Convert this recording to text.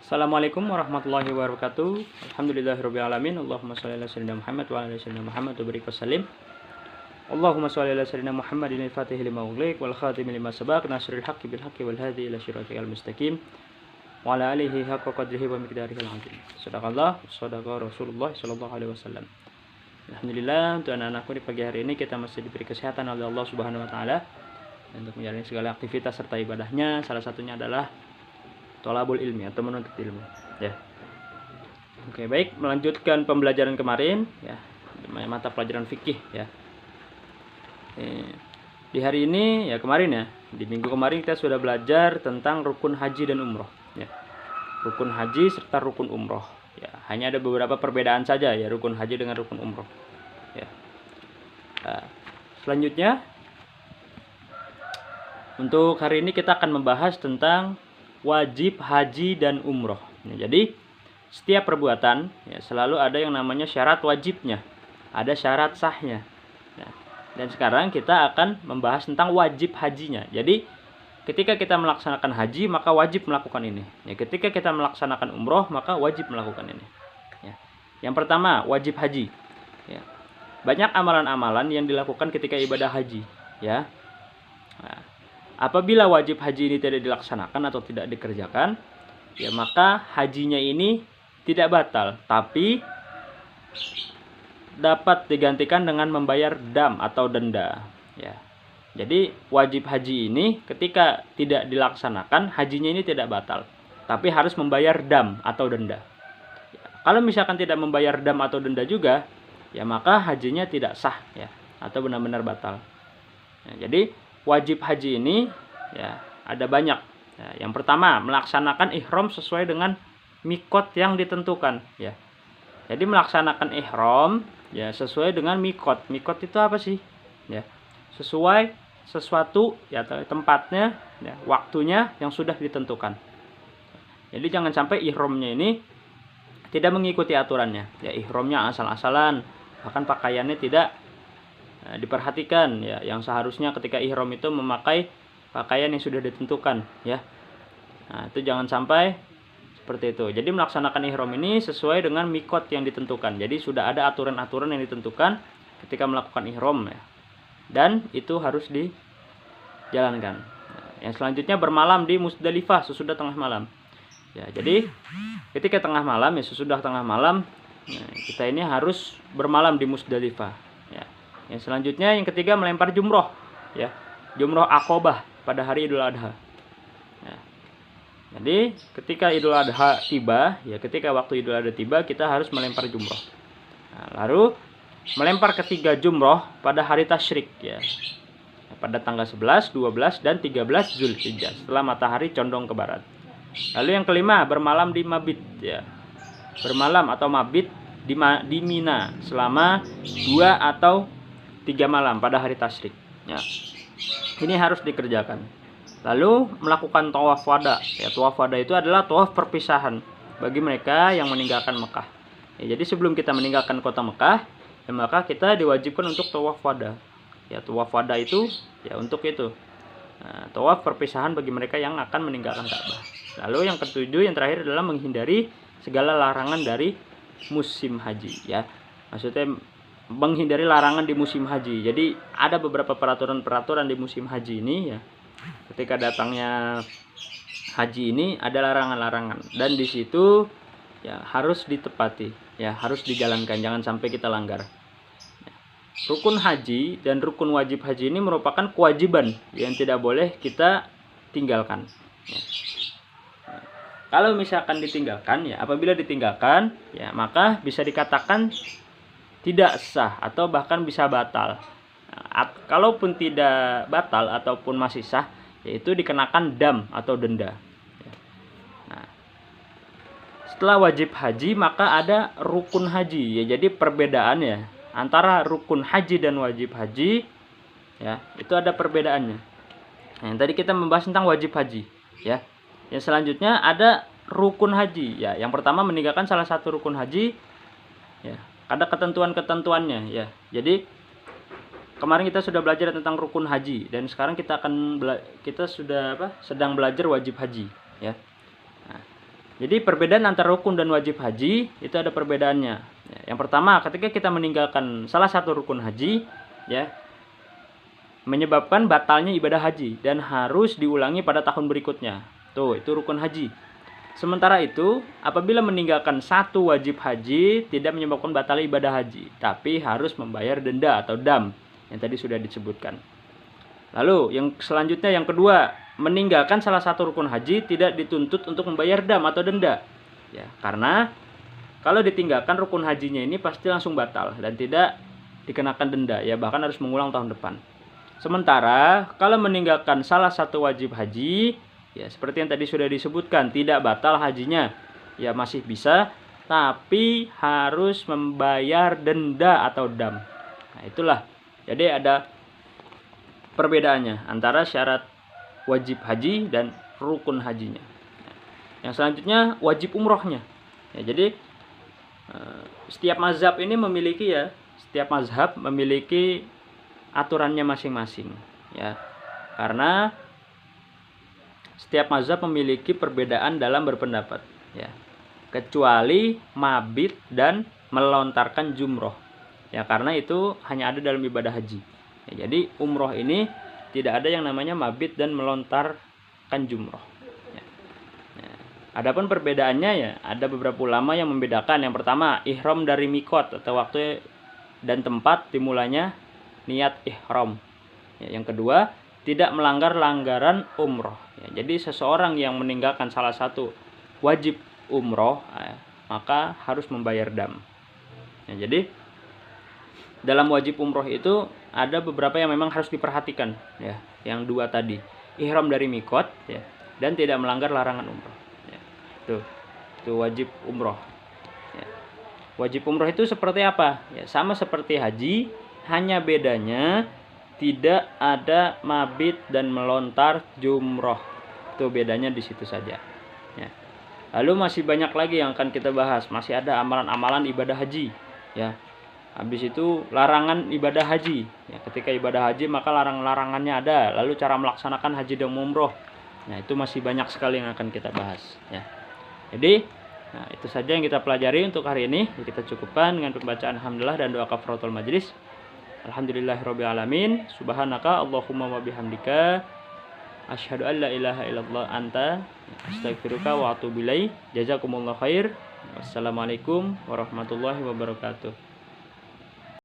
Assalamualaikum warahmatullahi wabarakatuh. Alhamdulillahirabbil alamin. Allahumma shalli ala sayyidina Muhammad wa ala ali sayyidina Muhammad wa barik wasallim. Allahumma shalli ala sayyidina Muhammadin al-fatih lima ughliq wal khatim lima sabaq nasrul haqqi bil haqqi wal hadi ila siratal mustaqim wa ala alihi haqqa qadrihi wa miqdarihi al-azim. Sadaqallah, sadaqa Rasulullah sallallahu alaihi wasallam. Alhamdulillah, untuk anak-anakku di pagi hari ini kita masih diberi kesehatan oleh Allah Subhanahu wa taala untuk menjalani segala aktivitas serta ibadahnya. Salah satunya adalah tolabul ilmi atau menuntut ilmu, ya. Oke, baik, melanjutkan pembelajaran kemarin, ya, mata pelajaran fikih, ya. Di hari ini, ya, kemarin, ya, di minggu kemarin kita sudah belajar tentang rukun haji dan umroh, ya. Rukun haji serta rukun umroh, ya. Hanya ada beberapa perbedaan saja, ya, rukun haji dengan rukun umroh, ya. Selanjutnya, untuk hari ini kita akan membahas tentang wajib haji dan umroh. Jadi setiap perbuatan, ya, selalu ada yang namanya syarat wajibnya, ada syarat sahnya. Nah, dan sekarang kita akan membahas tentang wajib hajinya. Jadi ketika kita melaksanakan haji maka wajib melakukan ini. Ya, ketika kita melaksanakan umroh maka wajib melakukan ini. Ya. Yang pertama wajib haji. Ya. Banyak amalan-amalan yang dilakukan ketika ibadah haji. Ya. Nah, apabila wajib haji ini tidak dilaksanakan atau tidak dikerjakan, ya maka hajinya ini tidak batal, tapi dapat digantikan dengan membayar dam atau denda. Ya. Jadi wajib haji ini ketika tidak dilaksanakan, hajinya ini tidak batal, tapi harus membayar dam atau denda. Ya. Kalau misalkan tidak membayar dam atau denda juga, ya maka hajinya tidak sah, ya, atau benar-benar batal. Ya, jadi wajib haji ini, ya, ada banyak. Ya, yang pertama, melaksanakan ihram sesuai dengan mikot yang ditentukan, ya. Jadi melaksanakan ihram, ya, sesuai dengan mikot. Mikot itu apa sih? Ya, sesuai sesuatu, ya, tempatnya, ya, waktunya yang sudah ditentukan. Jadi jangan sampai ihramnya ini tidak mengikuti aturannya. Ya, ihramnya asal-asalan, bahkan pakaiannya tidak diperhatikan, ya, yang seharusnya ketika ihram itu memakai pakaian yang sudah ditentukan, ya. Nah, itu jangan sampai seperti itu. Jadi melaksanakan ihram ini sesuai dengan mikot yang ditentukan. Jadi sudah ada aturan-aturan yang ditentukan ketika melakukan ihram, ya. Dan itu harus dijalankan. Nah, yang selanjutnya bermalam di Musdalifah sesudah tengah malam. Ya, jadi ketika tengah malam, ya, sesudah tengah malam, nah, kita ini harus bermalam di Musdalifah. Yang selanjutnya, yang ketiga, melempar jumroh, ya, jumroh Aqobah pada hari Idul Adha. Ya. Jadi ketika Idul Adha tiba, ya, ketika waktu Idul Adha tiba, kita harus melempar jumroh. Nah, lalu melempar ketiga jumroh pada hari tasyrik, ya, pada tanggal 11, 12, dan 13 Zulhijjah setelah matahari condong ke barat. Lalu yang kelima, bermalam di mabit, ya, bermalam atau mabit di Mina selama 2 atau 3 malam pada hari tasyrik, ya. Ini harus dikerjakan. Lalu melakukan tawaf wada, ya. Tawaf wada itu adalah tawaf perpisahan bagi mereka yang meninggalkan Mekah, ya. Jadi sebelum kita meninggalkan kota Mekah, ya, maka kita diwajibkan untuk tawaf wada, ya. Tawaf wada itu, ya, untuk itu, nah, tawaf perpisahan bagi mereka yang akan meninggalkan Ka'bah. Lalu yang ketujuh, yang terakhir adalah menghindari segala larangan dari musim haji, ya. Maksudnya menghindari larangan di musim haji. Jadi ada beberapa peraturan-peraturan di musim haji ini, ya. Ketika datangnya haji ini ada larangan-larangan dan di situ, ya, harus ditepati, ya, harus dijalankan, jangan sampai kita langgar. Ya. Rukun haji dan rukun wajib haji ini merupakan kewajiban yang tidak boleh kita tinggalkan. Ya. Kalau misalkan ditinggalkan, ya, apabila ditinggalkan, ya, maka bisa dikatakan tidak sah atau bahkan bisa batal. Nah, kalaupun tidak batal ataupun masih sah, yaitu dikenakan dam atau denda. Nah, setelah wajib haji maka ada rukun haji, ya. Jadi perbedaannya antara rukun haji dan wajib haji, ya, itu ada perbedaannya. Nah, yang tadi kita membahas tentang wajib haji, ya. Yang selanjutnya ada rukun haji, ya. Yang pertama meninggalkan salah satu rukun haji, ya. Ada ketentuan-ketentuannya, ya. Jadi kemarin kita sudah belajar tentang rukun haji dan sekarang kita akan sedang belajar wajib haji, ya. Nah, Jadi perbedaan antara rukun dan wajib haji itu ada perbedaannya. Ya, yang pertama, ketika kita meninggalkan salah satu rukun haji, ya, menyebabkan batalnya ibadah haji dan harus diulangi pada tahun berikutnya. Tuh, itu rukun haji. Sementara itu, apabila meninggalkan satu wajib haji tidak menyebabkan batal ibadah haji, tapi harus membayar denda atau dam yang tadi sudah disebutkan. Lalu yang selanjutnya, yang kedua, meninggalkan salah satu rukun haji tidak dituntut untuk membayar dam atau denda. Ya, karena kalau ditinggalkan rukun hajinya ini pasti langsung batal dan tidak dikenakan denda, ya, bahkan harus mengulang tahun depan. Sementara kalau meninggalkan salah satu wajib haji, ya seperti yang tadi sudah disebutkan, tidak batal hajinya, ya masih bisa, tapi harus membayar denda atau dam. Nah, itulah. Jadi ada perbedaannya antara syarat wajib haji dan rukun hajinya. Yang selanjutnya wajib umrohnya. Ya, jadi setiap mazhab ini memiliki, ya, setiap mazhab memiliki aturannya masing-masing, ya. Karena setiap mazhab memiliki perbedaan dalam berpendapat, ya. Kecuali mabit dan melontarkan jumroh. Ya, karena itu hanya ada dalam ibadah haji. Ya, jadi umroh ini tidak ada yang namanya mabit dan melontarkan jumroh. Ya. Ya. Adapun perbedaannya, ya, ada beberapa ulama yang membedakan. Yang pertama, ihram dari mikot atau waktu dan tempat dimulainya niat ihram. Ya, yang kedua, tidak melanggar langgaran umroh. Ya, jadi seseorang yang meninggalkan salah satu wajib umroh, maka harus membayar dam. Ya, jadi dalam wajib umroh itu ada beberapa yang memang harus diperhatikan, ya. Yang dua tadi, ihram dari mikot, ya, dan tidak melanggar larangan umroh. Ya. Itu wajib umroh. Ya. Wajib umroh itu seperti apa? Ya, sama seperti haji, hanya bedanya tidak ada mabit dan melontar jumroh. Itu bedanya di situ saja. Ya. Lalu masih banyak lagi yang akan kita bahas. Masih ada amalan-amalan ibadah haji, ya. Habis itu larangan ibadah haji. Ya, ketika ibadah haji maka larang-larangannya ada. Lalu cara melaksanakan haji dan umroh. Nah, itu masih banyak sekali yang akan kita bahas. Ya. Jadi, itu saja yang kita pelajari untuk hari ini. Kita cukupkan dengan pembacaan alhamdulillah dan doa kafaratul majlis. Alhamdulillahirabbil alamin. Subhanaka Allahumma wa bihamdika asyhadu an la ilaha illallah anta astaghfiruka wa atubu ilaik. Jazakumullahu khair. Wassalamualaikum warahmatullahi wabarakatuh.